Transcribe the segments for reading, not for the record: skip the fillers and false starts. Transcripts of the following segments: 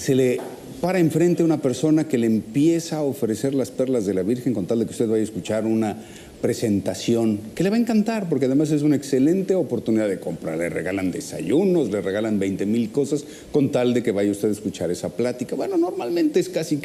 se le para enfrente a una persona que le empieza a ofrecer las perlas de la Virgen con tal de que usted vaya a escuchar una presentación que le va a encantar, porque además es una excelente oportunidad de compra. Le regalan desayunos, le regalan 20,000 cosas con tal de que vaya usted a escuchar esa plática. Bueno, normalmente es casi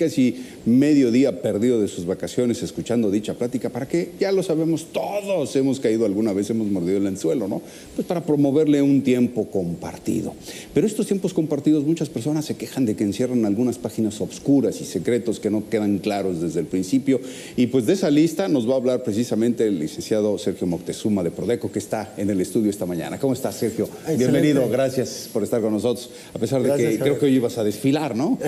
medio día perdido de sus vacaciones escuchando dicha plática. ¿Para qué? Ya lo sabemos, todos hemos caído alguna vez, hemos mordido el anzuelo, ¿no? Pues para promoverle un tiempo compartido. Pero estos tiempos compartidos, muchas personas se quejan de que encierran algunas páginas obscuras y secretos que no quedan claros desde el principio. Y pues de esa lista nos va a hablar precisamente el licenciado Sergio Moctezuma de Prodeco, que está en el estudio esta mañana. ¿Cómo estás, Sergio? Excelente. Bienvenido, gracias por estar con nosotros, a pesar de que creo que hoy ibas a desfilar, ¿no?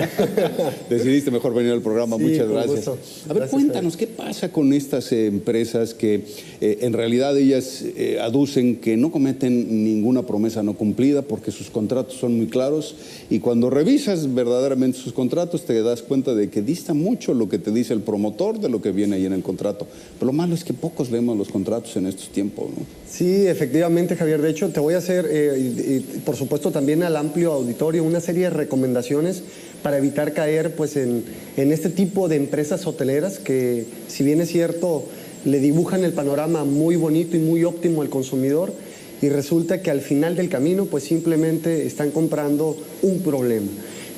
Decidiste mejor venir al programa, sí, muchas gracias. A ver, cuéntanos, ¿qué pasa con estas empresas que en realidad ellas aducen que no cometen ninguna promesa no cumplida porque sus contratos son muy claros, y cuando revisas verdaderamente sus contratos te das cuenta de que dista mucho lo que te dice el promotor de lo que viene ahí en el contrato? Pero lo malo es que pocos leemos los contratos en estos tiempos, ¿no? Sí, efectivamente, Javier. De hecho, te voy a hacer, por supuesto, también al amplio auditorio, una serie de recomendaciones para evitar caer pues, en este tipo de empresas hoteleras que, si bien es cierto, le dibujan el panorama muy bonito y muy óptimo al consumidor, y resulta que al final del camino pues simplemente están comprando un problema.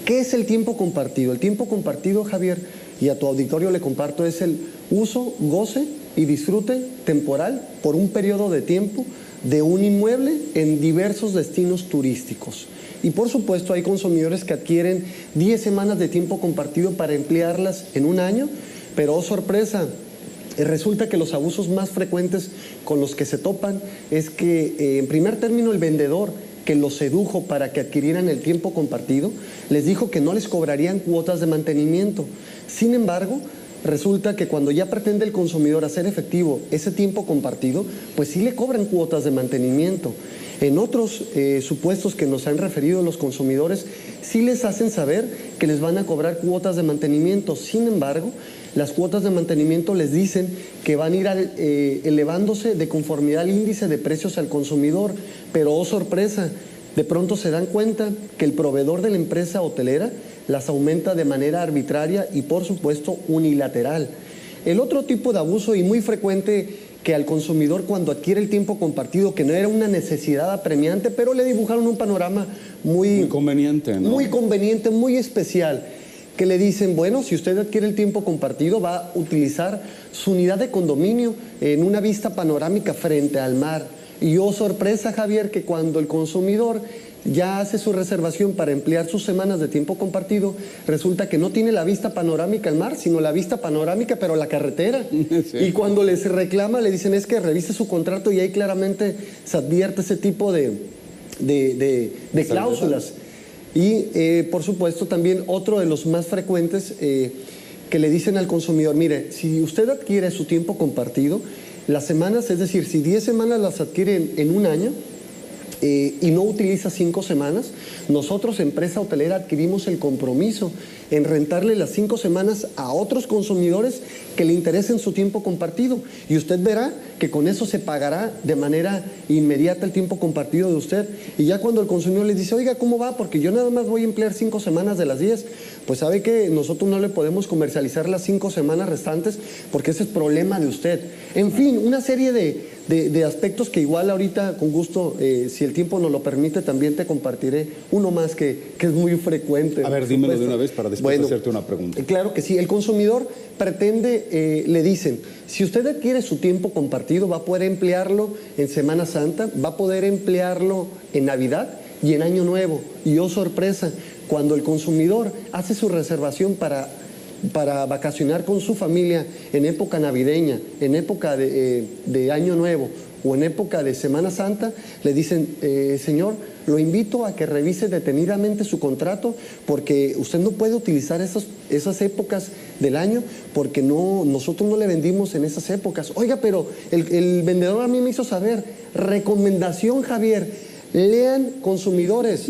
¿Qué es el tiempo compartido? El tiempo compartido, Javier, y a tu auditorio le comparto, es el uso, goce y disfrute temporal por un periodo de tiempo de un inmueble en diversos destinos turísticos. Y por supuesto hay consumidores que adquieren 10 semanas de tiempo compartido para emplearlas en un año, pero oh sorpresa, resulta que los abusos más frecuentes con los que se topan es que, en primer término, el vendedor que los sedujo para que adquirieran el tiempo compartido les dijo que no les cobrarían cuotas de mantenimiento. Sin embargo, resulta que cuando ya pretende el consumidor hacer efectivo ese tiempo compartido, pues sí le cobran cuotas de mantenimiento. En otros supuestos que nos han referido los consumidores, sí les hacen saber que les van a cobrar cuotas de mantenimiento. Sin embargo, las cuotas de mantenimiento les dicen que van a ir elevándose de conformidad al índice de precios al consumidor. Pero, oh sorpresa, de pronto se dan cuenta que el proveedor de la empresa hotelera las aumenta de manera arbitraria y, por supuesto, unilateral. El otro tipo de abuso y muy frecuente que al consumidor cuando adquiere el tiempo compartido, que no era una necesidad apremiante, pero le dibujaron un panorama muy conveniente, ¿no? Muy conveniente, muy especial, que le dicen, bueno, si usted adquiere el tiempo compartido va a utilizar su unidad de condominio en una vista panorámica frente al mar. Y oh sorpresa, Javier, que cuando el consumidor ya hace su reservación para emplear sus semanas de tiempo compartido, resulta que no tiene la vista panorámica al mar, sino la vista panorámica, pero a la carretera. Sí. Y cuando les reclama, le dicen, es que revise su contrato, y ahí claramente se advierte ese tipo de cláusulas. Y, por supuesto, también otro de los más frecuentes que le dicen al consumidor, mire, si usted adquiere su tiempo compartido, las semanas, es decir, si 10 semanas las adquiere en un año, y no utiliza 5 semanas, nosotros, empresa hotelera, adquirimos el compromiso en rentarle las 5 semanas a otros consumidores que le interesen su tiempo compartido. Y usted verá que con eso se pagará de manera inmediata el tiempo compartido de usted. Y ya cuando el consumidor le dice, oiga, ¿cómo va? Porque yo nada más voy a emplear 5 semanas de las 10. Pues sabe que nosotros no le podemos comercializar las 5 semanas restantes porque ese es problema de usted. En fin, una serie de aspectos que igual ahorita, con gusto, si el tiempo nos lo permite, también te compartiré uno más que es muy frecuente. A ver, dímelo de una vez para después hacerte una pregunta. Claro que sí. El consumidor pretende, le dicen, si usted adquiere su tiempo compartido, va a poder emplearlo en Semana Santa, va a poder emplearlo en Navidad y en Año Nuevo. Y oh sorpresa, cuando el consumidor hace su reservación para vacacionar con su familia en época navideña, en época de Año Nuevo o en época de Semana Santa, le dicen, señor, lo invito a que revise detenidamente su contrato porque usted no puede utilizar esas épocas del año porque nosotros no le vendimos en esas épocas. Oiga, pero el vendedor a mí me hizo saber, recomendación, Javier, lean, consumidores,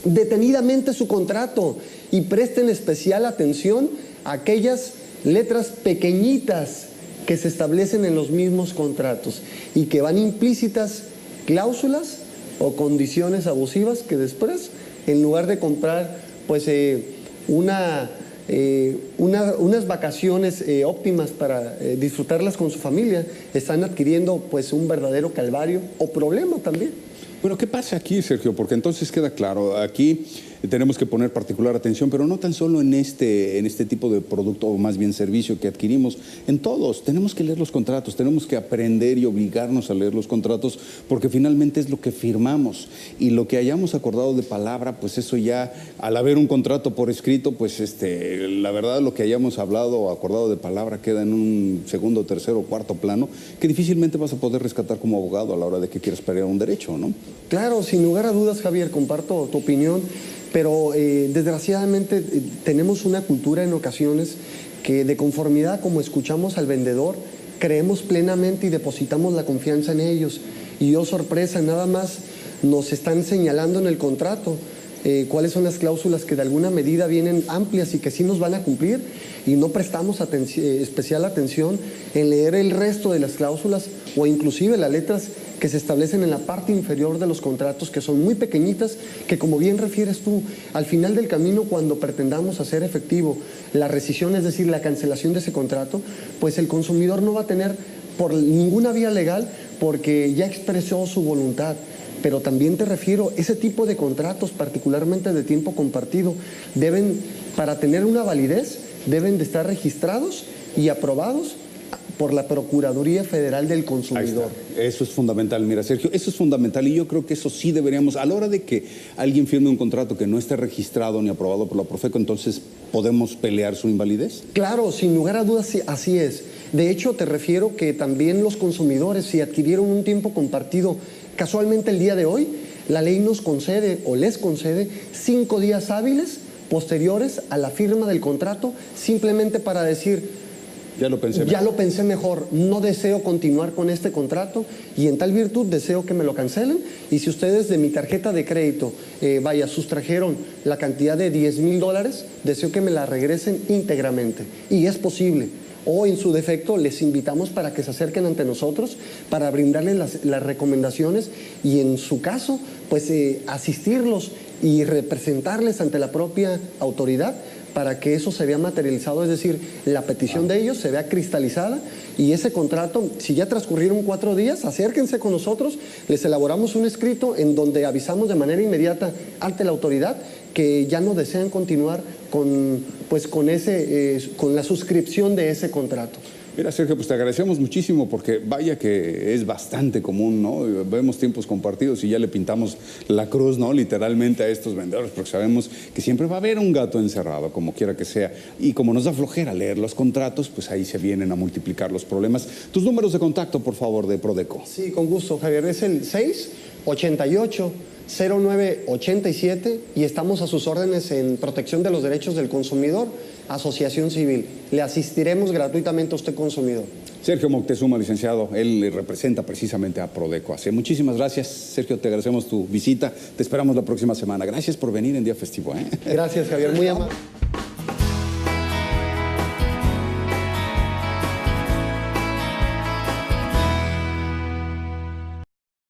detenidamente su contrato y presten especial atención a aquellas letras pequeñitas que se establecen en los mismos contratos y que van implícitas cláusulas o condiciones abusivas que después, en lugar de comprar pues unas vacaciones óptimas para disfrutarlas con su familia, están adquiriendo pues un verdadero calvario o problema también. Bueno, ¿qué pasa aquí, Sergio? Porque entonces queda claro, aquí tenemos que poner particular atención, pero no tan solo en este tipo de producto, o más bien servicio que adquirimos, en todos. Tenemos que leer los contratos, tenemos que aprender y obligarnos a leer los contratos, porque finalmente es lo que firmamos. Y lo que hayamos acordado de palabra, pues eso ya, al haber un contrato por escrito, pues la verdad lo que hayamos hablado o acordado de palabra queda en un segundo, tercero o cuarto plano, que difícilmente vas a poder rescatar como abogado a la hora de que quieras pelear un derecho, ¿no? Claro, sin lugar a dudas, Javier, comparto tu opinión, pero desgraciadamente tenemos una cultura en ocasiones que de conformidad, como escuchamos al vendedor, creemos plenamente y depositamos la confianza en ellos. Y oh sorpresa, nada más nos están señalando en el contrato cuáles son las cláusulas que de alguna medida vienen amplias y que sí nos van a cumplir, y no prestamos especial atención en leer el resto de las cláusulas o inclusive las letras que se establecen en la parte inferior de los contratos, que son muy pequeñitas, que como bien refieres tú, al final del camino, cuando pretendamos hacer efectivo la rescisión, es decir, la cancelación de ese contrato, pues el consumidor no va a tener por ninguna vía legal porque ya expresó su voluntad. Pero también te refiero, ese tipo de contratos, particularmente de tiempo compartido, deben, para tener una validez, deben de estar registrados y aprobados por la Procuraduría Federal del Consumidor. Eso es fundamental, mira, Sergio, eso es fundamental, y yo creo que eso sí deberíamos, a la hora de que alguien firme un contrato que no esté registrado ni aprobado por la Profeco, entonces ¿podemos pelear su invalidez? Claro, sin lugar a dudas, sí, así es. De hecho, te refiero que también los consumidores, si adquirieron un tiempo compartido casualmente el día de hoy, la ley nos concede o les concede 5 días hábiles posteriores a la firma del contrato, simplemente para decir: ya lo pensé mejor, no deseo continuar con este contrato y en tal virtud deseo que me lo cancelen. Y si ustedes de mi tarjeta de crédito, sustrajeron la cantidad de $10,000, deseo que me la regresen íntegramente. Y es posible. O en su defecto les invitamos para que se acerquen ante nosotros para brindarles las recomendaciones y en su caso pues asistirlos y representarles ante la propia autoridad para que eso se vea materializado, es decir, la petición de ellos se vea cristalizada y ese contrato, si ya transcurrieron 4 días, acérquense con nosotros, les elaboramos un escrito en donde avisamos de manera inmediata ante la autoridad que ya no desean continuar con la suscripción de ese contrato. Mira, Sergio, pues te agradecemos muchísimo porque vaya que es bastante común, ¿no? Vemos tiempos compartidos y ya le pintamos la cruz, ¿no? Literalmente a estos vendedores, porque sabemos que siempre va a haber un gato encerrado, como quiera que sea. Y como nos da flojera leer los contratos, pues ahí se vienen a multiplicar los problemas. Tus números de contacto, por favor, de Prodeco. Sí, con gusto, Javier. Es el 688-0987 y estamos a sus órdenes en protección de los derechos del consumidor, asociación civil. Le asistiremos gratuitamente a usted, consumidor. Sergio Moctezuma, licenciado, él representa precisamente a Prodeco. Muchísimas gracias, Sergio, te agradecemos tu visita. Te esperamos la próxima semana. Gracias por venir en día festivo. Gracias, Javier, muy amable.